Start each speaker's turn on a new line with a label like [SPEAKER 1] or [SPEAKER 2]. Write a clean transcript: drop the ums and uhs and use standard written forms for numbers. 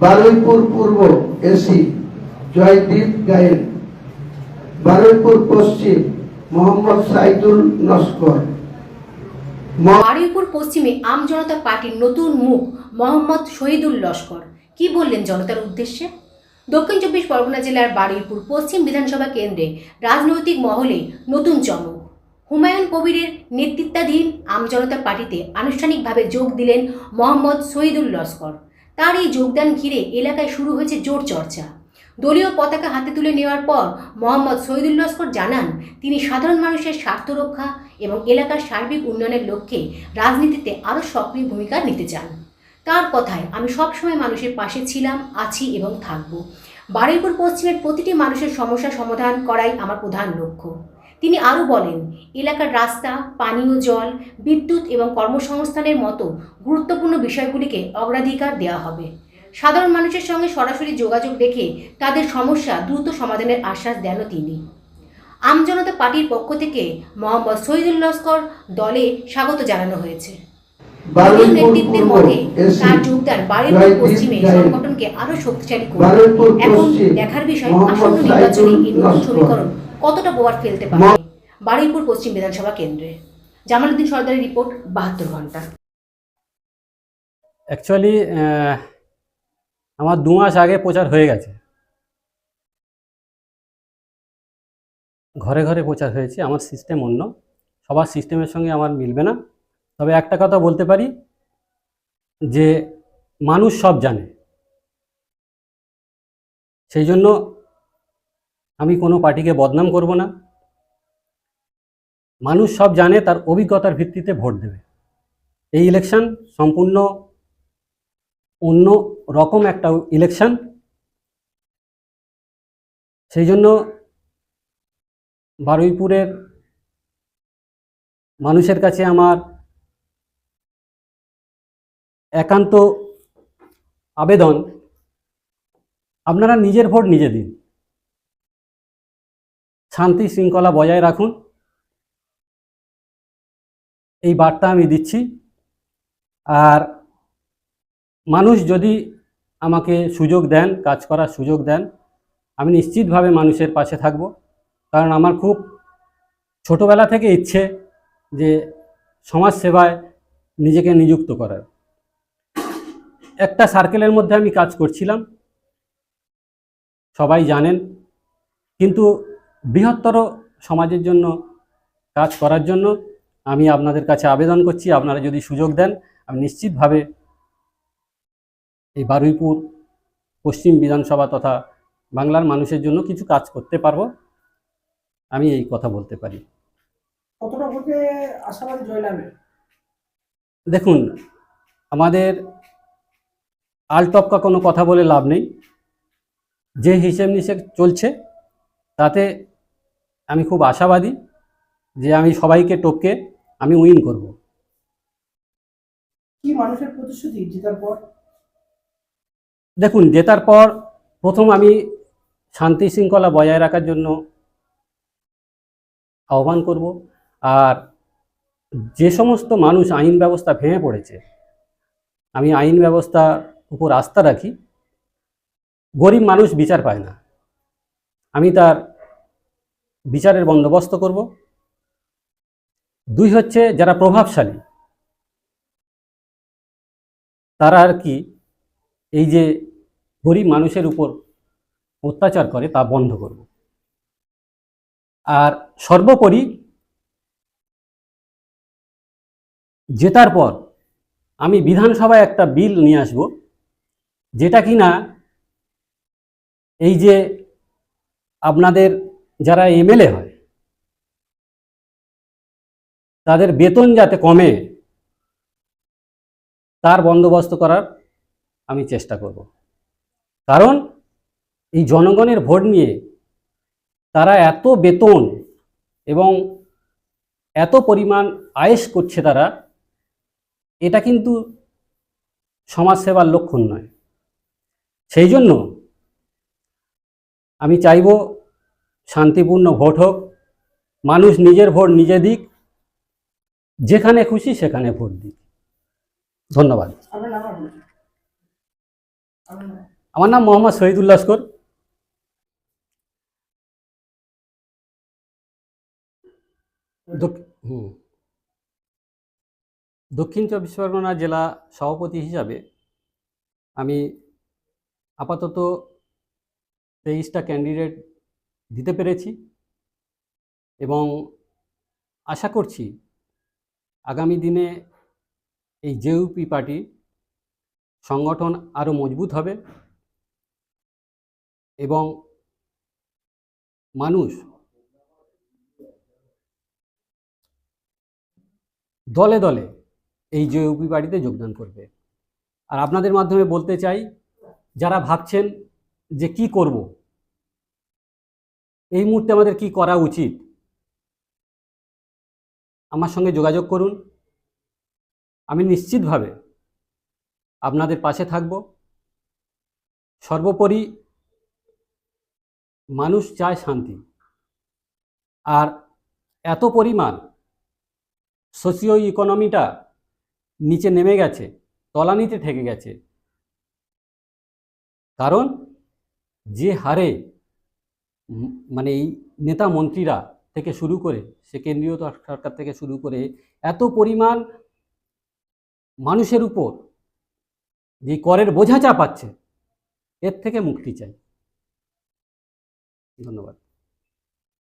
[SPEAKER 1] বারুইপুর পূর্ব AC Joydeep Gayen, Baruipur পশ্চিম মোহাম্মদ সাইদুল নস্কর।
[SPEAKER 2] বারুইপুর পশ্চিমে আম জনতা পার্টির নতুন মুখ মোহাম্মদ শহীদুল লস্কর কি বললেন জনতার উদ্দেশ্যে? দক্ষিণ 24 পরগনা জেলার বারুইপুর পশ্চিম বিধানসভা কেন্দ্রে রাজনৈতিক মহলে নতুন চমক। হুমায়ুন কবিরের নেতৃত্বাধীন আম জনতা পার্টিতে আনুষ্ঠানিকভাবে যোগ দিলেন মোহাম্মদ শহীদুল লস্কর। তার এই যোগদান ঘিরে এলাকায় শুরু হয়েছে জোর চর্চা। দলীয় পতাকা হাতে তুলে নেওয়ার পর মোহাম্মদ শহীদুল লস্কর জানান, তিনি সাধারণ মানুষের স্বার্থ রক্ষা এবং এলাকার সার্বিক উন্নয়নের লক্ষ্যে রাজনীতিতে আরও সক্রিয় ভূমিকা নিতে চান। তার কথায়, আমি সবসময় মানুষের পাশে ছিলাম, আছি এবং থাকব। বারুইপুর পশ্চিমের প্রতিটি মানুষের সমস্যা সমাধান করাই আমার প্রধান লক্ষ্য। তিনি আরও বলেন, এলাকার রাস্তা, পানীয় জল, বিদ্যুৎ এবং কর্মসংস্থানের মতো গুরুত্বপূর্ণ বিষয়গুলিকে অগ্রাধিকার দেওয়া হবে। সাধারণ মানুষের সঙ্গে সরাসরি যোগাযোগ রেখে তাদের সমস্যা দ্রুত সমাধানের আশ্বাস দেন তিনি। আম জনতা পার্টির পক্ষ থেকে মোহাম্মদ শহীদুল লস্কর দলে স্বাগত জানানো হয়েছে। নেতৃত্বের মতে তার যোগদান বারুইপুর পশ্চিমে সংগঠনকে আরো শক্তিশালী করবে। এখন দেখার বিষয়, আসন্ন নির্বাচনে এই নতুন সমীকরণ কতটা প্রভাব ফেলতে পারে বারুইপুর পশ্চিম বিধানসভা কেন্দ্রে। জামালউদ্দিন সরদারের রিপোর্ট, 72 ঘন্টা।
[SPEAKER 3] অ্যাকচুয়ালি আমার 2 মাস আগে প্রচার হয়ে গেছে, ঘরে ঘরে প্রচার হয়েছে। আমার সিস্টেম অন্য, সবার সিস্টেমের সঙ্গে আমার মিলবে না। তবে একটা কথা বলতে পারি যে মানুষ সব জানে, সেই জন্য আমি কোনো পার্টিকে বদনাম করব না। মানুষ সব জানে, তার অভিজ্ঞতার ভিত্তিতে ভোট দেবে। এই ইলেকশন সম্পূর্ণ অন্য রকম একটা ইলেকশন, সেই জন্য বারুইপুরের মানুষের কাছে আমার একান্ত আবেদন, আপনারা নিজের ভোট নিজে দিন, শান্তি শৃঙ্খলা বজায় রাখুন, এই বার্তা আমি দিচ্ছি। আর মানুষ যদি আমাকে সুযোগ দেন, কাজ করার সুযোগ দেন, আমি নিশ্চিতভাবে মানুষের পাশে থাকব। কারণ আমার খুব ছোটোবেলা থেকে ইচ্ছে যে সমাজ সেবায় নিজেকে নিযুক্ত করার। একটা সার্কেলের মধ্যে আমি কাজ করছিলাম, সবাই জানেন, কিন্তু বৃহত্তর সমাজের জন্য কাজ করার জন্য আমি আপনাদের কাছে আবেদন করছি, আপনারা যদি সুযোগ দেন, আমি নিশ্চিতভাবে এই বারুইপুর পশ্চিম বিধানসভা তথা বাংলার মানুষের জন্য কিছু কাজ করতে পারবো, আমি এই কথা বলতে পারি।
[SPEAKER 4] কতটা ভোটে আশাবাদী জয়লাভের?
[SPEAKER 3] দেখুন, আমাদের আলটপকা কোনো কথা বলে লাভ নেই। যে হিসেব নিষেধ চলছে তাতে আমি খুব আশাবাদী যে আমি সবাইকে টপকে আমি উইন করব।
[SPEAKER 4] কি মানুষের প্রতিশ্রুতি জেতার পর?
[SPEAKER 3] দেখুন, জেতার পর প্রথম আমি শান্তি শৃঙ্খলা বজায় রাখার জন্য আহ্বান করব। আর যে সমস্ত মানুষ আইন ব্যবস্থা ভেঙে পড়েছে, আমি আইন ব্যবস্থার উপর আস্থা রাখি। গরিব মানুষ বিচার পায় না, আমি তার বিচারের বন্দোবস্ত করব। 2 হচ্ছে, যারা প্রভাবশালী তারা আর কি এই যে গরিব মানুষের উপর অত্যাচার করে তা বন্ধ করব। আর সর্বোপরি জেতার পর আমি বিধানসভায় একটা বিল নিয়ে আসব, যেটা কিনা এই যে আপনাদের যারা এমএলএ হয় তাদের বেতন যাতে কমে তার বন্দোবস্ত করার আমি চেষ্টা করব। কারণ এই জনগণের ভোট নিয়ে তারা এত বেতন এবং এত পরিমাণ আয়েশ করছে, তারা এটা কিন্তু সমাজসেবার লক্ষণ নয়। সেই জন্য আমি চাইব শান্তিপূর্ণ ভোট হোক, মানুষ নিজের ভোট নিজে দিক, যেখানে খুশি সেখানে ভোট দিক। ধন্যবাদ।
[SPEAKER 4] আপনার নাম?
[SPEAKER 3] আমার নাম মোহাম্মদ শহীদুল লস্কর। দক্ষিণ চব্বিশ পরগনা জেলা সভাপতি হিসাবে আমি আপাতত 23টা ক্যান্ডিডেট দিতে পেরেছি এবং আশা করছি আগামী দিনে এই জেইউপি পার্টি সংগঠন আরও মজবুত হবে এবং মানুষ দলে দলে এই জেইউপি পার্টিতে যোগদান করবে। আর আপনাদের মাধ্যমে বলতে চাই, যারা ভাবছেন যে কি করব, এই মুহূর্তে আমাদের কি করা উচিত, আমার সঙ্গে যোগাযোগ করুন। আমি নিশ্চিতভাবে আপনাদের পাশে থাকব। সর্বোপরি মানুষ চায় শান্তি, আর এত পরিমাণ সোশিও ইকোনমিটা নিচে নেমে গেছে, তলানিতে ঠেকে গেছে, কারণ যে হারে মানে এই নেতা মন্ত্রীরা থেকে শুরু করে, সে কেন্দ্রীয় সরকার থেকে শুরু করে এত পরিমাণ মানুষের উপর যে করের বোঝা চাপাচ্ছে, এর থেকে মুক্তি চাই। ধন্যবাদ।